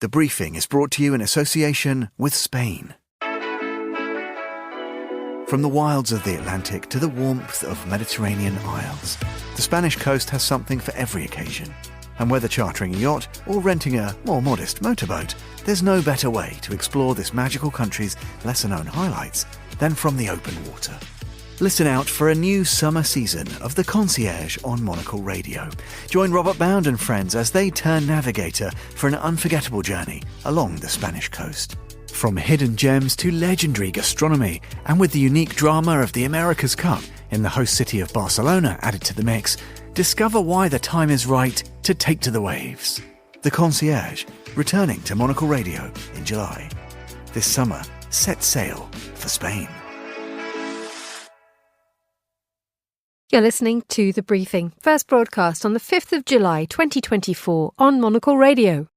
The briefing is brought to you in association with Spain. From the wilds of the Atlantic to the warmth of Mediterranean isles, the Spanish coast has something for every occasion. And whether chartering a yacht or renting a more modest motorboat, there's no better way to explore this magical country's lesser-known highlights than from the open water. Listen out for a new summer season of The Concierge on Monocle Radio. Join Robert Bound and friends as they turn navigator for an unforgettable journey along the Spanish coast. From hidden gems to legendary gastronomy, and with the unique drama of the America's Cup in the host city of Barcelona added to the mix, discover why the time is right to take to the waves. The Concierge, returning to Monocle Radio in July. This summer, set sail for Spain. You're listening to The Briefing, first broadcast on the 5th of July 2024 on Monocle Radio.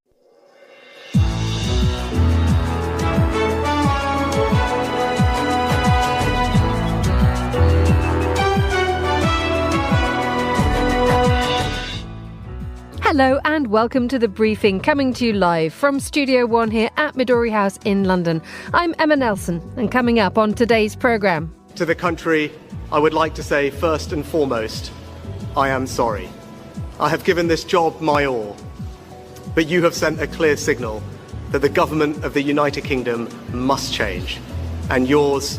Hello and welcome to The Briefing, coming to you live from Studio One here at Midori House in London. I'm Emma Nelson, and coming up on today's programme. To the country, I would like to say first and foremost, I am sorry. I have given this job my all, but you have sent a clear signal that the government of the United Kingdom must change, and yours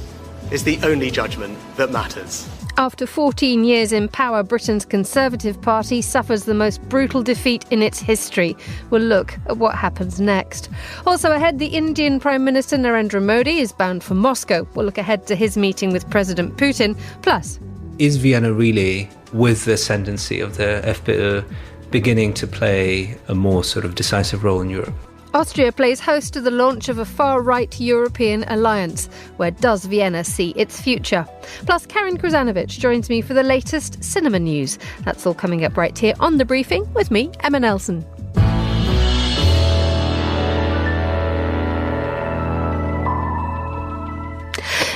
is the only judgment that matters. After 14 years in power, Britain's Conservative Party suffers the most brutal defeat in its history. We'll look at what happens next. Also ahead, the Indian Prime Minister Narendra Modi is bound for Moscow. We'll look ahead to his meeting with President Putin. Plus, is Vienna really, with the ascendancy of the FPÖ, beginning to play a more sort of decisive role in Europe? Austria plays host to the launch of a far-right European alliance. Where does Vienna see its future? Plus, Karen Kruzanovic joins me for the latest cinema news. That's all coming up right here on The Briefing with me, Emma Nelson.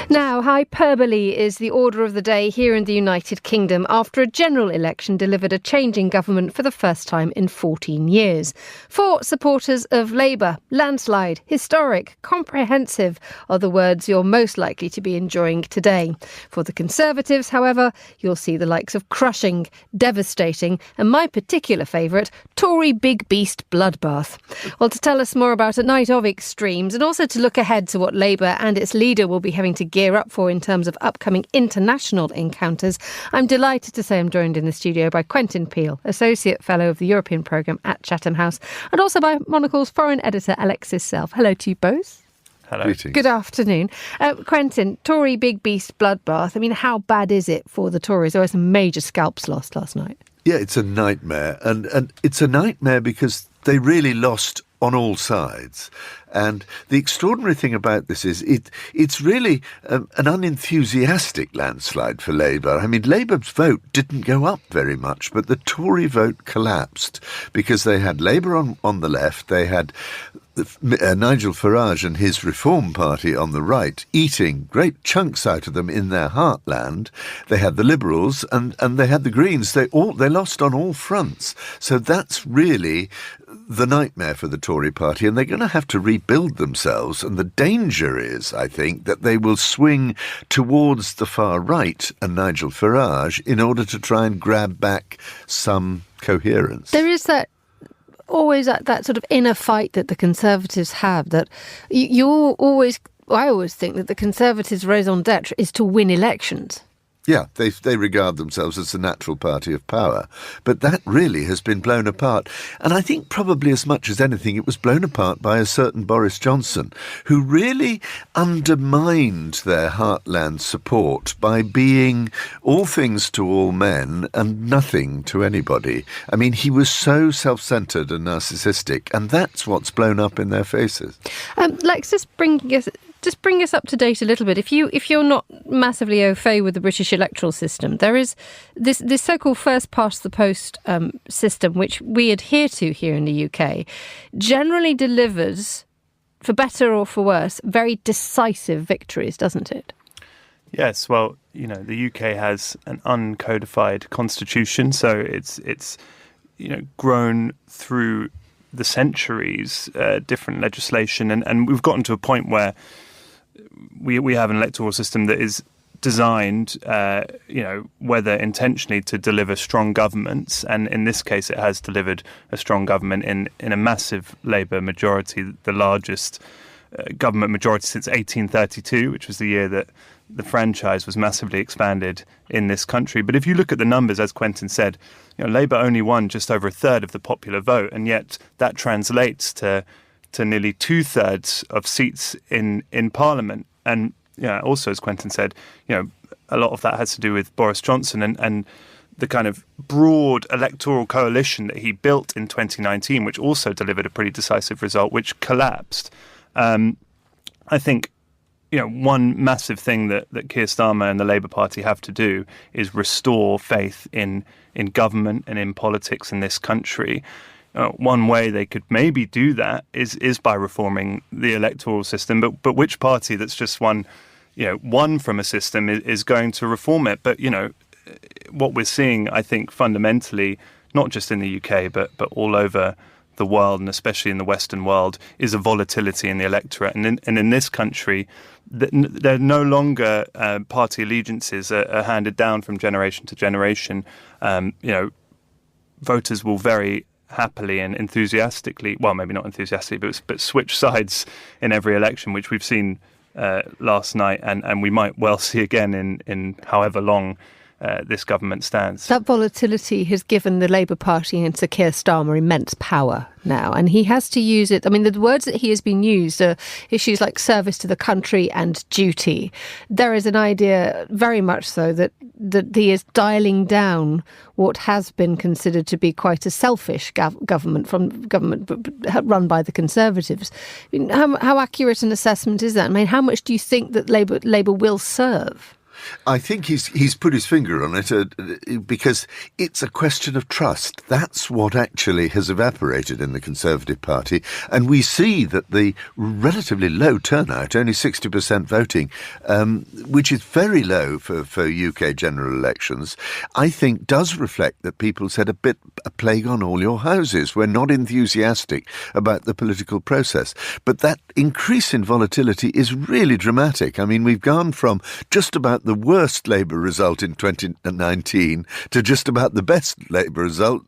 Now, hyperbole is the order of the day here in the United Kingdom after a general election delivered a change in government for the first time in 14 years. For supporters of Labour, landslide, historic, comprehensive are the words you're most likely to be enjoying today. For the Conservatives, however, you'll see the likes of crushing, devastating, and my particular favourite, Tory big beast bloodbath. Well, to tell us more about a night of extremes and also to look ahead to what Labour and its leader will be having to gear up for in terms of upcoming international encounters, I'm delighted to say I'm joined in the studio by Quentin Peel, Associate Fellow of the European Programme at Chatham House, and also by Monocle's Foreign Editor Alexis Self. Hello to you both. Hello. Greetings. Good afternoon. Quentin, Tory big beast bloodbath. I mean, how bad is it for the Tories? There were some major scalps lost last night. Yeah, it's a nightmare. And it's a nightmare because they really lost on all sides. And the extraordinary thing about this is it's really an unenthusiastic landslide for Labour. I mean, Labour's vote didn't go up very much, but the Tory vote collapsed because they had Labour on the left, they had Nigel Farage and his Reform Party on the right eating great chunks out of them in their heartland. They had the Liberals and they had the Greens. They lost on all fronts. So that's really the nightmare for the Tory party, and they're going to have to rebuild themselves. And the danger is, I think, that they will swing towards the far right and Nigel Farage in order to try and grab back some coherence. There is always that sort of inner fight that the Conservatives have, that I always think that the Conservatives' raison d'etre is to win elections. Yeah, they regard themselves as the natural party of power. But that really has been blown apart. And I think probably as much as anything, it was blown apart by a certain Boris Johnson, who really undermined their heartland support by being all things to all men and nothing to anybody. I mean, he was so self-centred and narcissistic, and that's what's blown up in their faces. Lex, just bring us up to date a little bit. If you're not massively au fait with the British electoral system, there is this so-called first past the post system, which we adhere to here in the UK, generally delivers, for better or for worse, very decisive victories, doesn't it? Yes, well, the UK has an uncodified constitution, so it's grown through the centuries, different legislation, and we've gotten to a point where we have an electoral system that is designed, whether intentionally to deliver strong governments, and in this case it has delivered a strong government in a massive Labour majority, the largest government majority since 1832, which was the year that the franchise was massively expanded in this country. But if you look at the numbers, as Quentin said, Labour only won just over a third of the popular vote, and yet that translates to nearly 2/3 of seats in Parliament. And also, as Quentin said, a lot of that has to do with Boris Johnson and the kind of broad electoral coalition that he built in 2019, which also delivered a pretty decisive result, which collapsed. I think, one massive thing that Keir Starmer and the Labour Party have to do is restore faith in government and in politics in this country. One way they could maybe do that is by reforming the electoral system. But which party that's just won from a system is going to reform it? But, what we're seeing, I think, fundamentally, not just in the UK, but all over the world, and especially in the Western world, is a volatility in the electorate. And in this country, they're no longer party allegiances are handed down from generation to generation. Voters will very happily and enthusiastically, well, maybe not enthusiastically, but switch sides in every election, which we've seen last night, and we might well see again in however long this government stands. That volatility has given the Labour Party and Sir Keir Starmer immense power now, and he has to use it. I mean, the words that he has been used are issues like service to the country and duty. There is an idea, very much so, that he is dialing down what has been considered to be quite a selfish government run by the Conservatives. I mean, how accurate an assessment is that? I mean, how much do you think that Labour will serve? I think he's put his finger on it because it's a question of trust. That's what actually has evaporated in the Conservative Party. And we see that the relatively low turnout, only 60% voting, which is very low for UK general elections, I think does reflect that people said a plague on all your houses. We're not enthusiastic about the political process. But that increase in volatility is really dramatic. I mean, we've gone from just about the worst Labour result in 2019 to just about the best Labour result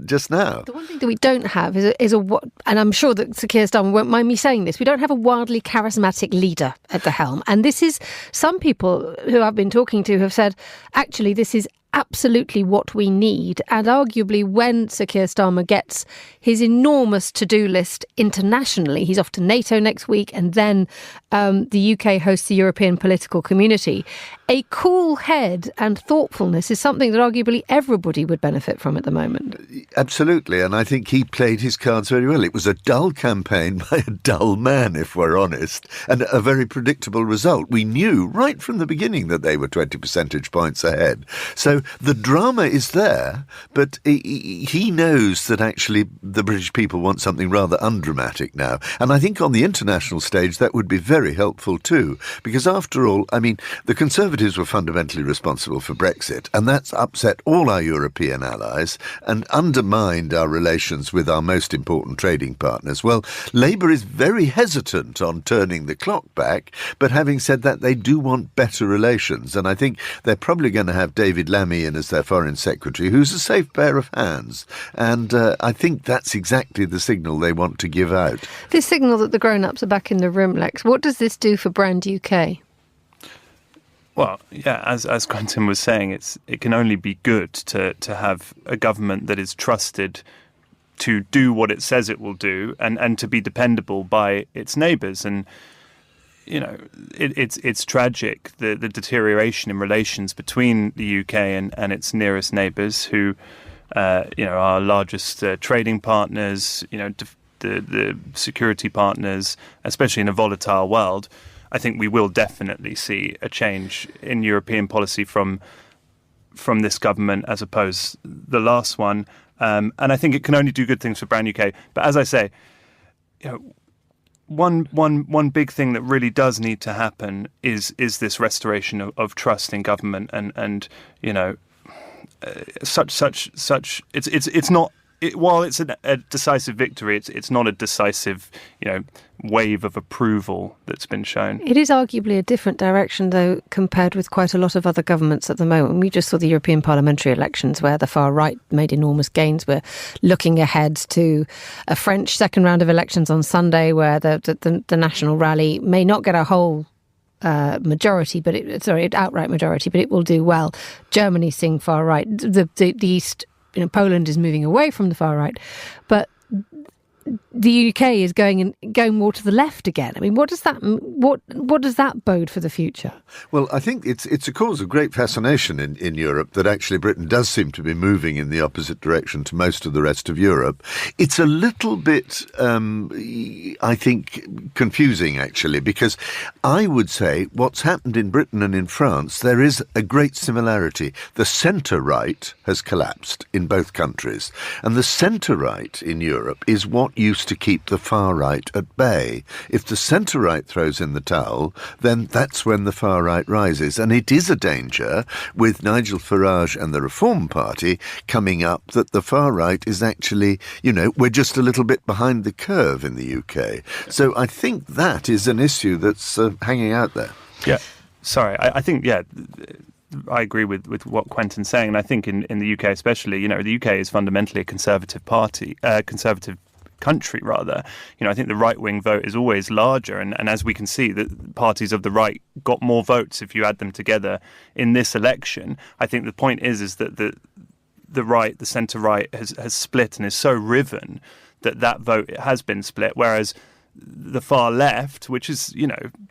just now. The one thing that we don't have is a and I'm sure that Sir Keir Starmer won't mind me saying this, we don't have a wildly charismatic leader at the helm. And this is, some people who I've been talking to have said, actually, this is absolutely what we need. And arguably, when Sir Keir Starmer gets his enormous to-do list internationally, he's off to NATO next week, and then the UK hosts the European political community, a cool head and thoughtfulness is something that arguably everybody would benefit from at the moment. Absolutely, and I think he played his cards very well. It was a dull campaign by a dull man, if we're honest, and a very predictable result. We knew right from the beginning that they were 20 percentage points ahead. So the drama is there, but he knows that actually the British people want something rather undramatic now. And I think on the international stage that would be very helpful too, because after all, I mean, the Conservatives were fundamentally responsible for Brexit, and that's upset all our European allies and undermined our relations with our most important trading partners. Well, Labour is very hesitant on turning the clock back, but having said that, they do want better relations, and I think they're probably going to have David Lammy in as their Foreign Secretary, who's a safe pair of hands, and I think that's exactly the signal they want to give out. This signal that the grown-ups are back in the room, Lex, what does this do for Brand UK? Well, yeah, as Quentin was saying, it can only be good to have a government that is trusted to do what it says it will do and to be dependable by its neighbours. And, you know, it's tragic, the deterioration in relations between the UK and its nearest neighbours who, are our largest trading partners, the security partners, especially in a volatile world. I think we will definitely see a change in European policy from this government as opposed to the last one. And I think it can only do good things for Brand UK. But as I say, one big thing that really does need to happen is this restoration of trust in government and it's not while it's a decisive victory, it's not a decisive, wave of approval that's been shown. It is arguably a different direction, though, compared with quite a lot of other governments at the moment. We just saw the European parliamentary elections where the far right made enormous gains. We're looking ahead to a French second round of elections on Sunday where the National Rally may not get a whole majority, but outright majority, but it will do well. Germany's seeing far right. The East, Poland is moving away from the far right, but the UK is going more to the left again. I mean, what does that bode for the future? Well, I think it's a cause of great fascination in Europe that actually Britain does seem to be moving in the opposite direction to most of the rest of Europe. It's a little bit, I think, confusing, actually, because I would say what's happened in Britain and in France, there is a great similarity. The centre-right has collapsed in both countries, and the centre-right in Europe is what used to keep the far right at bay. If the centre right throws in the towel, then that's when the far right rises. And it is a danger with Nigel Farage and the Reform Party coming up that the far right is actually, we're just a little bit behind the curve in the UK. So I think that is an issue that's hanging out there. Yeah. Sorry, I think, I agree with what Quentin's saying. And I think in the UK especially, the UK is fundamentally a conservative country, rather. I think the right-wing vote is always larger, and as we can see, the parties of the right got more votes if you add them together in this election. I think the point is that the right, the centre-right, has split and is so riven that vote has been split, whereas the far left, which is,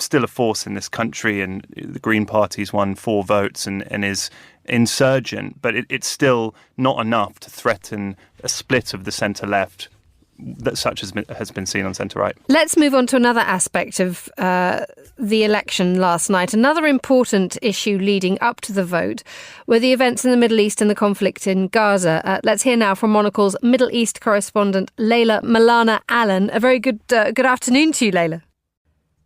still a force in this country, and the Green Party's won 4 votes and is insurgent, but it's still not enough to threaten a split of the centre-left that such has been seen on centre-right. Let's move on to another aspect of the election last night. Another important issue leading up to the vote were the events in the Middle East and the conflict in Gaza. Let's hear now from Monocle's Middle East correspondent, Layla Malana Allen. A very good afternoon to you, Layla.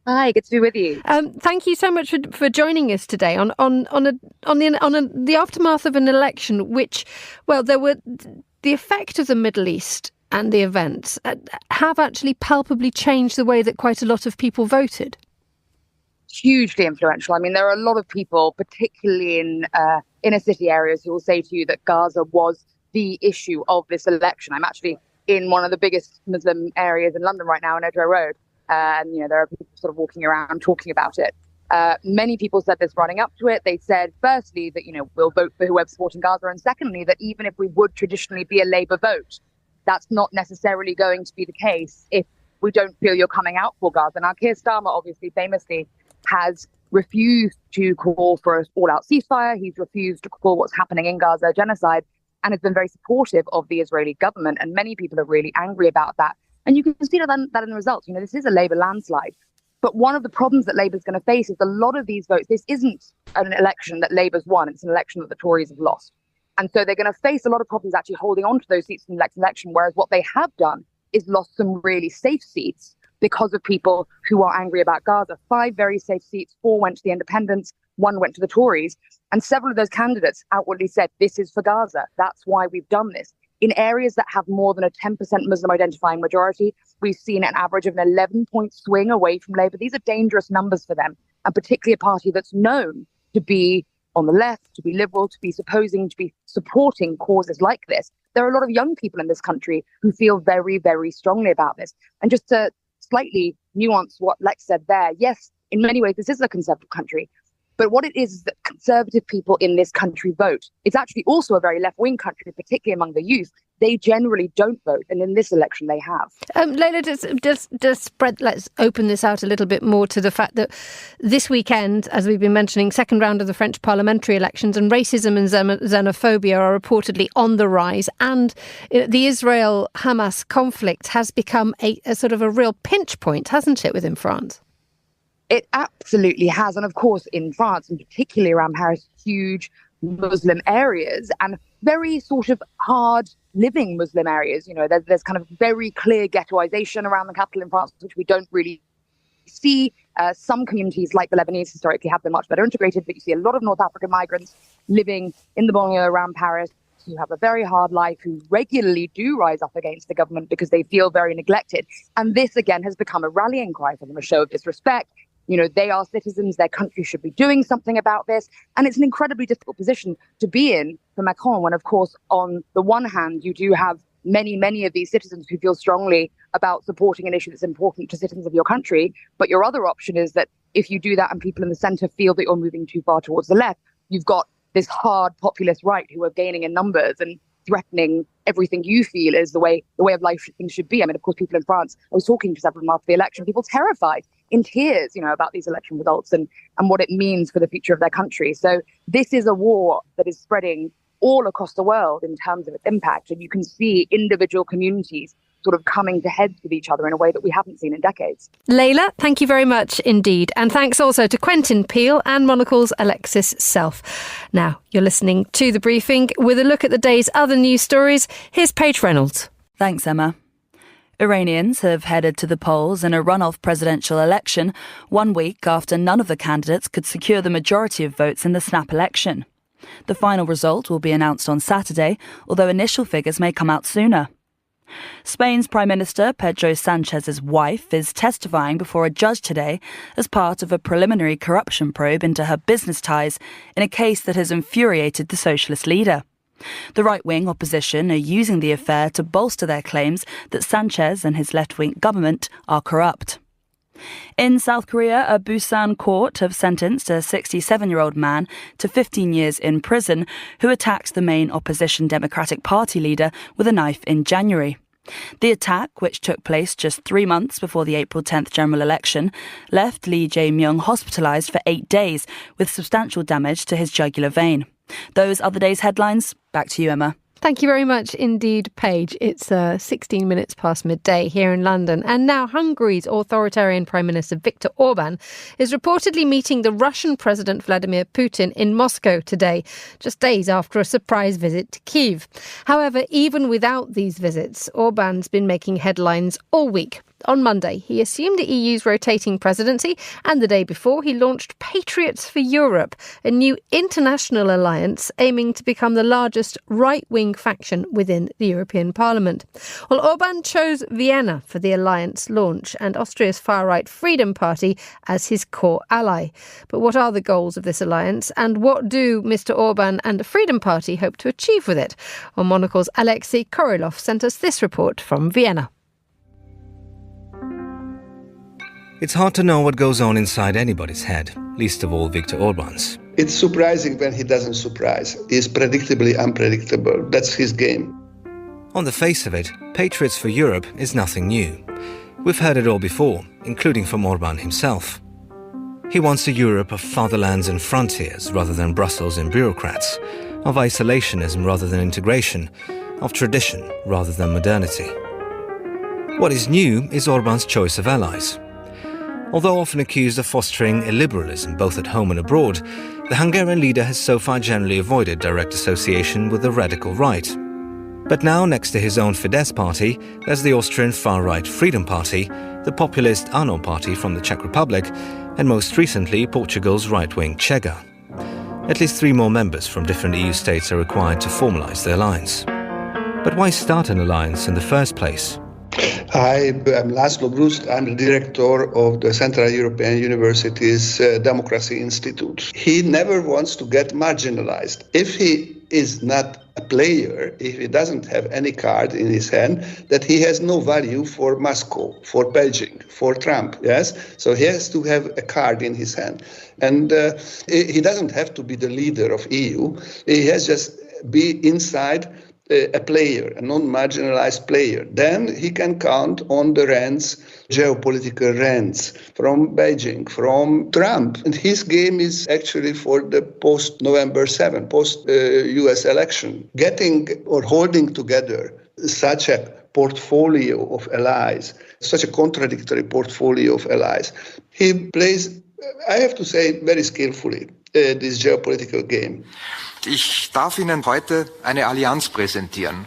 Hi, good to be with you. Thank you so much for joining us today on the aftermath of an election which, there were the effect of the Middle East and the events have actually palpably changed the way that quite a lot of people voted. Hugely influential. I mean, there are a lot of people, particularly in inner city areas, who will say to you that Gaza was the issue of this election. I'm actually in one of the biggest Muslim areas in London right now, on Edgware Road, and there are people sort of walking around talking about it. Many people said this running up to it. They said, firstly, that we'll vote for whoever's supporting Gaza, and secondly, that even if we would traditionally be a Labour vote, that's not necessarily going to be the case if we don't feel you're coming out for Gaza. Now, Keir Starmer obviously famously has refused to call for an all-out ceasefire. He's refused to call what's happening in Gaza genocide, and has been very supportive of the Israeli government. And many people are really angry about that. And you can see that in the results. This is a Labour landslide. But one of the problems that Labour's going to face is a lot of these votes. This isn't an election that Labour's won. It's an election that the Tories have lost. And so they're going to face a lot of problems actually holding on to those seats in the next election, whereas what they have done is lost some really safe seats because of people who are angry about Gaza. 5 very safe seats, 4 went to the independents, 1 went to the Tories, and several of those candidates outwardly said, this is for Gaza. That's why we've done this. In areas that have more than a 10% Muslim identifying majority, we've seen an average of an 11-point swing away from Labour. These are dangerous numbers for them, and particularly a party that's known to be on the left, to be liberal, to be supporting causes like this. There are a lot of young people in this country who feel very, very strongly about this. And just to slightly nuance what Lex said there, yes, in many ways, this is a conservative country. But what it is that conservative people in this country vote. It's actually also a very left-wing country, particularly among the youth. They generally don't vote, and in this election they have. Layla, let's open this out a little bit more to the fact that this weekend, as we've been mentioning, second round of the French parliamentary elections, and racism and xenophobia are reportedly on the rise, and the Israel-Hamas conflict has become a sort of a real pinch point, hasn't it, within France? It absolutely has. And of course, in France, and particularly around Paris, huge Muslim areas and very sort of hard living Muslim areas. There's kind of very clear ghettoization around the capital in France, which we don't really see. Some communities like the Lebanese historically have been much better integrated, but you see a lot of North African migrants living in the banlieue around Paris. who have a very hard life, who regularly do rise up against the government because they feel very neglected. And this, again, has become a rallying cry for them, a show of disrespect. You know, they are citizens, their country should be doing something about this. And it's an incredibly difficult position to be in for Macron when, of course, on the one hand, you do have many of these citizens who feel strongly about supporting an issue that's important to citizens of your country. But your other option is that if you do that and people in the centre feel that you're moving too far towards the left, you've got this hard populist right who are gaining in numbers and threatening everything you feel is the way of life things should be. I mean, of course, people in France, I was talking to several of them after the election, people terrified, in tears, you know, about these election results and what it means for the future of their country. So this is a war that is spreading all across the world in terms of its impact. And you can see individual communities sort of coming to heads with each other in a way that we haven't seen in decades. Layla, thank you very much indeed. And thanks also to Quentin Peel and Monocle's Alexis Self. Now, you're listening to The Briefing. With a look at the day's other news stories, here's Paige Reynolds. Thanks, Emma. Iranians have headed to the polls in a runoff presidential election 1 week after none of the candidates could secure the majority of votes in the snap election. The final result will be announced on Saturday, although initial figures may come out sooner. Spain's Prime Minister Pedro Sanchez's wife is testifying before a judge today as part of a preliminary corruption probe into her business ties in a case that has infuriated the socialist leader. The right-wing opposition are using the affair to bolster their claims that Sanchez and his left-wing government are corrupt. In South Korea, a Busan court have sentenced a 67-year-old man to 15 years in prison who attacked the main opposition Democratic Party leader with a knife in January. The attack, which took place just 3 months before the April 10th general election, left Lee Jae-myung hospitalised for 8 days with substantial damage to his jugular vein. Those are the day's headlines. Back to you, Emma. Thank you very much indeed, Paige. It's 16 minutes past midday here in London. And now Hungary's authoritarian Prime Minister Viktor Orbán is reportedly meeting the Russian President Vladimir Putin in Moscow today, just days after a surprise visit to Kyiv. However, even without these visits, Orbán's been making headlines all week. On Monday, he assumed the EU's rotating presidency, and the day before, he launched Patriots for Europe, a new international alliance aiming to become the largest right-wing faction within the European Parliament. Well, Orbán chose Vienna for the alliance launch and Austria's far-right Freedom Party as his core ally. But what are the goals of this alliance, and what do Mr. Orbán and the Freedom Party hope to achieve with it? Well, Monocle's Alexei Korilov sent us this report from Vienna. It's hard to know what goes on inside anybody's head, least of all Viktor Orbán's. It's surprising when he doesn't surprise. He's predictably unpredictable. That's his game. On the face of it, Patriots for Europe is nothing new. We've heard it all before, including from Orbán himself. He wants a Europe of fatherlands and frontiers rather than Brussels and bureaucrats, of isolationism rather than integration, of tradition rather than modernity. What is new is Orbán's choice of allies. Although often accused of fostering illiberalism both at home and abroad, the Hungarian leader has so far generally avoided direct association with the radical right. But now, next to his own Fidesz party, there's the Austrian far-right Freedom Party, the populist ANO party from the Czech Republic, and most recently Portugal's right-wing Chega. At least 3 more members from different EU states are required to formalise the alliance. But why start an alliance in the first place? Hi, I'm Laszlo Brust. I'm the director of the Central European University's Democracy Institute. He never wants to get marginalized. If he is not a player, if he doesn't have any card in his hand, that he has no value for Moscow, for Beijing, for Trump, yes? So he has to have a card in his hand. And he doesn't have to be the leader of EU. He has just be inside a player, a non-marginalized player. Then he can count on the rents, geopolitical rents from Beijing, from Trump. And his game is actually for the post-November 7, post-US election. Getting or holding together such a portfolio of allies, such a contradictory portfolio of allies. He plays, I have to say, very skillfully this geopolitical game. Ich darf Ihnen heute eine Allianz präsentieren.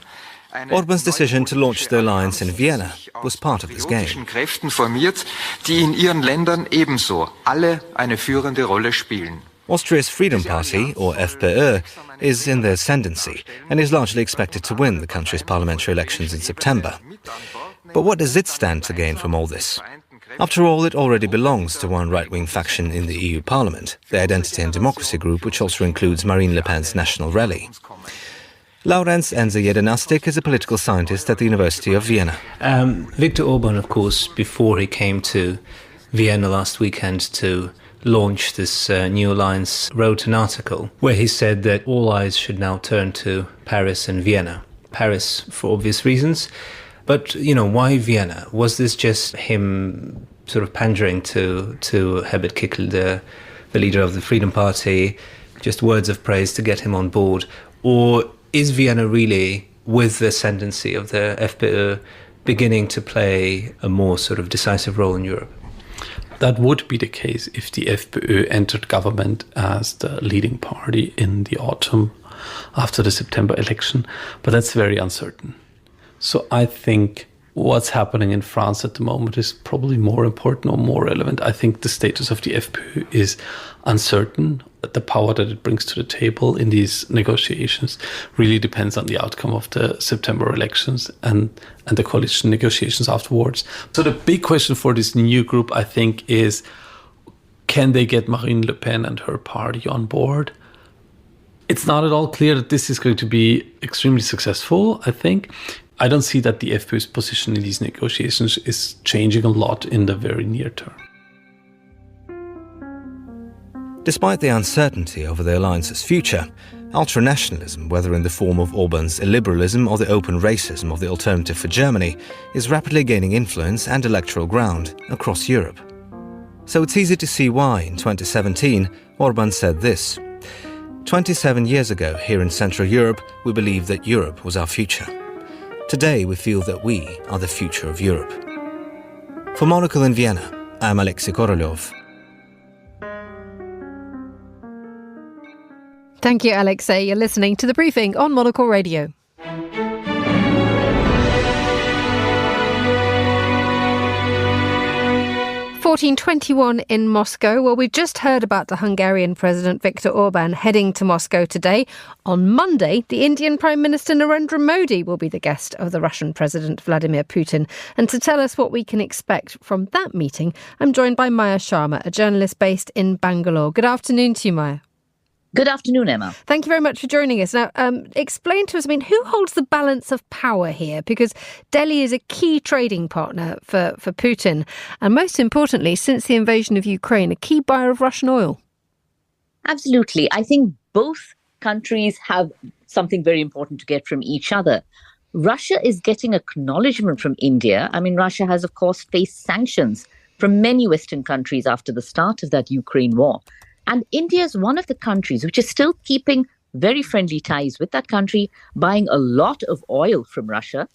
Orbán's decision to launch the alliance in Vienna was part of this game. Kräften formiert, die in ihren Ländern ebenso alle eine führende Rolle spielen. Austria's Freedom Party, or FPÖ, is in the ascendancy and is largely expected to win the country's parliamentary elections in September. But what does it stand to gain from all this? After all, it already belongs to one right-wing faction in the EU Parliament, the Identity and Democracy Group, which also includes Marine Le Pen's National Rally. Laurenz Enze-Jedenastik is a political scientist at the University of Vienna. Viktor Orbán, of course, before he came to Vienna last weekend to launch this new alliance, wrote an article where he said that all eyes should now turn to Paris and Vienna. Paris for obvious reasons, but, why Vienna? Was this just him sort of pandering to Herbert Kickl, the leader of the Freedom Party, just words of praise to get him on board? Or is Vienna really, with the ascendancy of the FPÖ, beginning to play a more sort of decisive role in Europe? That would be the case if the FPÖ entered government as the leading party in the autumn after the September election, but that's very uncertain. So I think what's happening in France at the moment is probably more important or more relevant. I think the status of the FPÖ is uncertain. The power that it brings to the table in these negotiations really depends on the outcome of the September elections and the coalition negotiations afterwards. So the big question for this new group, I think, is can they get Marine Le Pen and her party on board? It's not at all clear that this is going to be extremely successful, I think. I don't see that the FPÖ's position in these negotiations is changing a lot in the very near term. Despite the uncertainty over the alliance's future, ultranationalism, whether in the form of Orbán's illiberalism or the open racism of the Alternative for Germany, is rapidly gaining influence and electoral ground across Europe. So it's easy to see why, in 2017, Orbán said this: 27 years ago, here in Central Europe, we believed that Europe was our future. Today, we feel that we are the future of Europe. For Monocle in Vienna, I'm Alexei Korolev. Thank you, Alexei. You're listening to The Briefing on Monocle Radio. (1421) in Moscow. Well, we've just heard about the Hungarian President Viktor Orbán heading to Moscow today. On Monday, the Indian Prime Minister Narendra Modi will be the guest of the Russian President Vladimir Putin. And to tell us what we can expect from that meeting, I'm joined by Maya Sharma, a journalist based in Bangalore. Good afternoon to you, Maya. Good afternoon, Emma. Thank you very much for joining us. Now, explain to us, who holds the balance of power here? Because Delhi is a key trading partner for Putin. And most importantly, since the invasion of Ukraine, a key buyer of Russian oil. Absolutely. I think both countries have something very important to get from each other. Russia is getting acknowledgement from India. Russia has, of course, faced sanctions from many Western countries after the start of that Ukraine war. And India is one of the countries which is still keeping very friendly ties with that country, buying a lot of oil from Russia,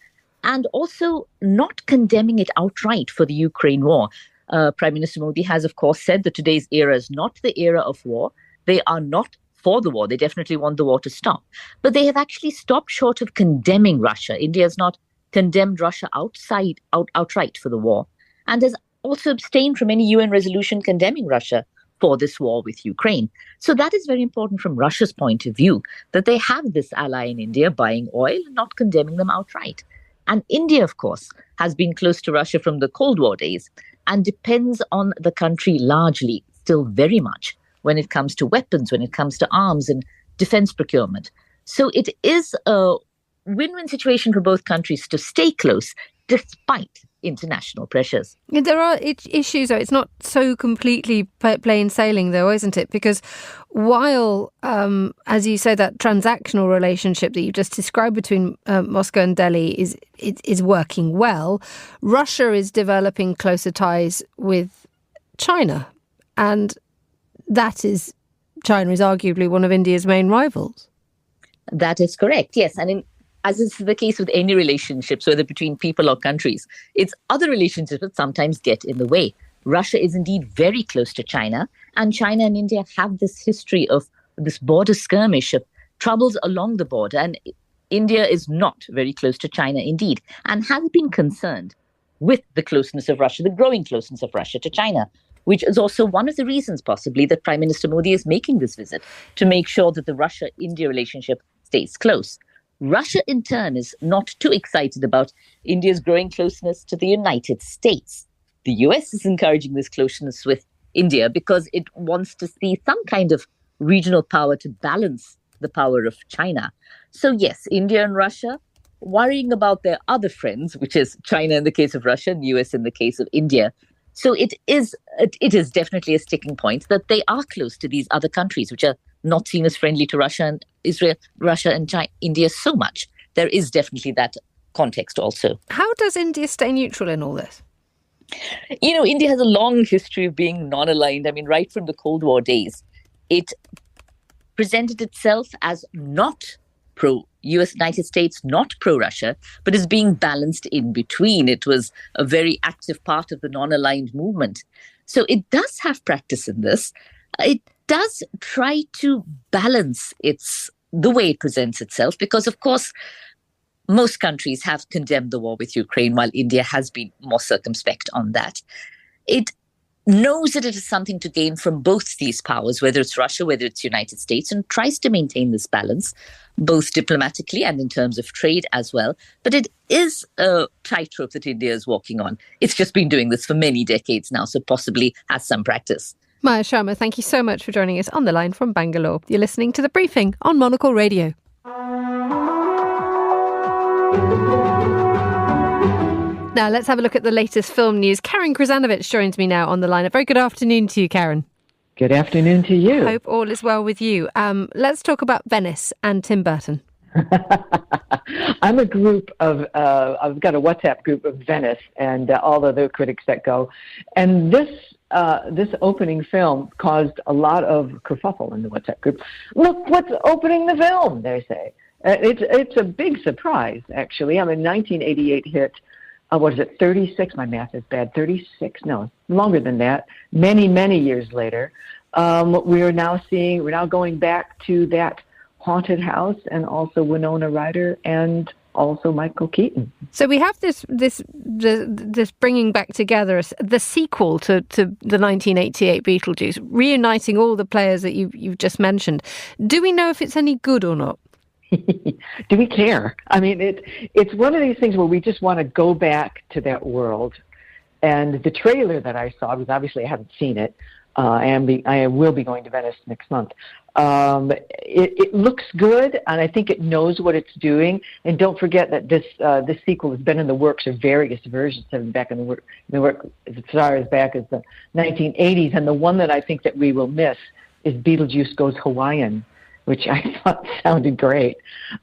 and also not condemning it outright for the Ukraine war. Prime Minister Modi has, of course, said that today's era is not the era of war. They are not for the war. They definitely want the war to stop. But they have actually stopped short of condemning Russia. India has not condemned Russia outright for the war, and has also abstained from any UN resolution condemning Russia for this war with Ukraine. So that is very important from Russia's point of view, that they have this ally in India buying oil and not condemning them outright. And India, of course, has been close to Russia from the Cold War days and depends on the country largely, still very much, when it comes to weapons, when it comes to arms and defense procurement. So it is a win-win situation for both countries to stay close despite international pressures. There are issues, though. It's not so completely plain sailing, though, isn't it? Because while, as you say, that transactional relationship that you just described between Moscow and Delhi is working well, Russia is developing closer ties with China. And China is arguably one of India's main rivals. That is correct, yes. And as is the case with any relationships, whether between people or countries, it's other relationships that sometimes get in the way. Russia is indeed very close to China, and China and India have this history of this border skirmish of troubles along the border. And India is not very close to China indeed, and has been concerned with the closeness of Russia, the growing closeness of Russia to China. which is also one of the reasons possibly that Prime Minister Modi is making this visit, to make sure that the Russia-India relationship stays close. Russia, in turn, is not too excited about India's growing closeness to the United States. The US is encouraging this closeness with India because it wants to see some kind of regional power to balance the power of China. So yes, India and Russia worrying about their other friends, which is China in the case of Russia and US in the case of India. So it is definitely a sticking point that they are close to these other countries, which are not seen as friendly to Russia and Israel, Russia and China, India so much. There is definitely that context also. How does India stay neutral in all this? You know, India has a long history of being non-aligned. I mean, right from the Cold War days, it presented itself as not pro-US, United States, not pro-Russia, but as being balanced in between. It was a very active part of the non-aligned movement. So it does have practice in this. It does try to balance the way it presents itself, because, of course, most countries have condemned the war with Ukraine, while India has been more circumspect on that. It knows that it is something to gain from both these powers, whether it's Russia, whether it's United States, and tries to maintain this balance, both diplomatically and in terms of trade as well. But it is a tightrope that India is walking on. It's just been doing this for many decades now, so possibly has some practice. Maya Sharma, thank you so much for joining us on the line from Bangalore. You're listening to The Briefing on Monocle Radio. Now, let's have a look at the latest film news. Karen Krasanovic joins me now on the line. A very good afternoon to you, Karen. Good afternoon to you. Hope all is well with you. Let's talk about Venice and Tim Burton. I'm a group of, I've got a WhatsApp group of Venice and all the other critics that go. And this opening film caused a lot of kerfuffle in the WhatsApp group. Look what's opening the film, they say. It's a big surprise, actually. I mean, 1988 hit, what is it, 36? My math is bad. 36? No, longer than that. Many, many years later, we're now going back to that haunted house, and also Winona Ryder and also Michael Keaton. So we have this bringing back together the sequel to the 1988 Beetlejuice, reuniting all the players that you've just mentioned. Do we know if it's any good or not? Do we care? I mean, it's one of these things where we just want to go back to that world. And the trailer that I saw, because obviously I haven't seen it, I will be going to Venice next month. It looks good, and I think it knows what it's doing. And don't forget that this sequel has been in the works, or various versions have been back in the work as far as back as the 1980s. And the one that I think that we will miss is Beetlejuice Goes Hawaiian, which I thought sounded great.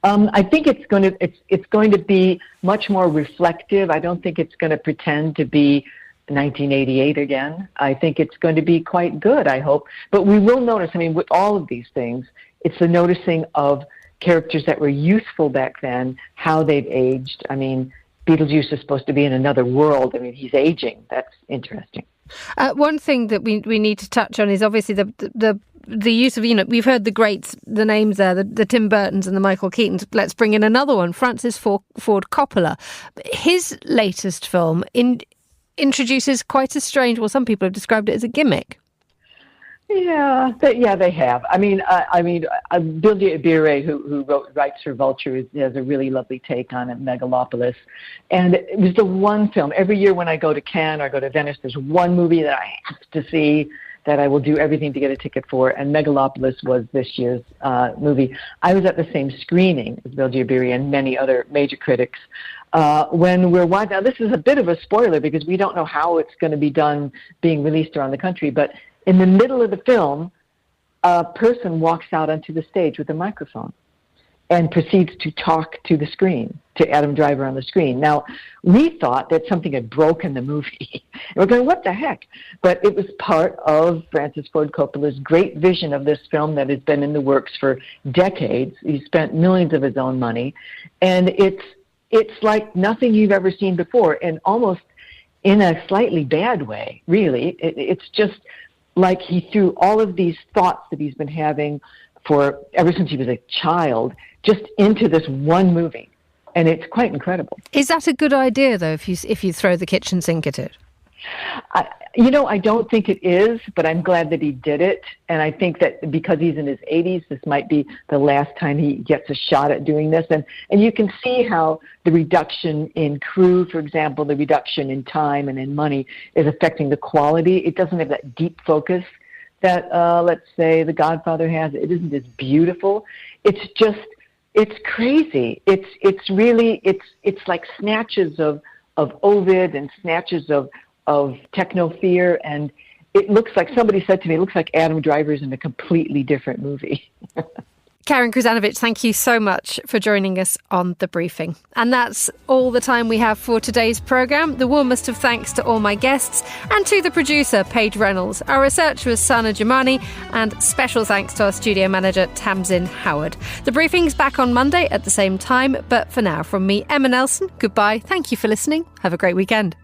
I think it's going to be much more reflective. I don't think it's going to pretend to be 1988 again. I think it's going to be quite good, I hope. But we will notice, I mean, with all of these things, it's the noticing of characters that were youthful back then, how they've aged. I mean, Beetlejuice is supposed to be in another world. I mean, he's aging. That's interesting. One thing that we need to touch on is obviously the use of, we've heard the greats, the names there, the Tim Burtons and the Michael Keatons. Let's bring in another one, Francis Ford Coppola. His latest film introduces quite a strange, well, some people have described it as a gimmick. Yeah, they have. I mean, Bill Bire, who writes for Vulture, has a really lovely take on it, Megalopolis. And it was the one film. Every year when I go to Cannes or go to Venice, there's one movie that I have to see that I will do everything to get a ticket for, and Megalopolis was this year's movie. I was at the same screening as Bill Bire and many other major critics. When we're watching, now this is a bit of a spoiler because we don't know how it's going to be done being released around the country, but in the middle of the film, a person walks out onto the stage with a microphone and proceeds to talk to the screen, to Adam Driver on the screen. Now, we thought that something had broken the movie. And we're going, what the heck? But it was part of Francis Ford Coppola's great vision of this film that has been in the works for decades. He spent millions of his own money. And it's like nothing you've ever seen before, and almost in a slightly bad way, really. It's just like he threw all of these thoughts that he's been having for ever since he was a child just into this one movie, and it's quite incredible. Is that a good idea, though, if you throw the kitchen sink at it? I don't think it is, but I'm glad that he did it. And I think that because he's in his 80s, this might be the last time he gets a shot at doing this. And you can see how the reduction in crew, for example, the reduction in time and in money is affecting the quality. It doesn't have that deep focus that, let's say, The Godfather has. It isn't as beautiful. It's crazy. It's really like snatches of Ovid and snatches of techno fear, and it looks like, somebody said to me, it looks like Adam Driver's in a completely different movie. Karen Kruzanovic, thank you so much for joining us on The Briefing. And that's all the time we have for today's programme. The warmest of thanks to all my guests and to the producer, Paige Reynolds. Our researcher was Sana Jamani, and special thanks to our studio manager, Tamsin Howard. The Briefing's back on Monday at the same time, but for now, from me, Emma Nelson, goodbye. Thank you for listening. Have a great weekend.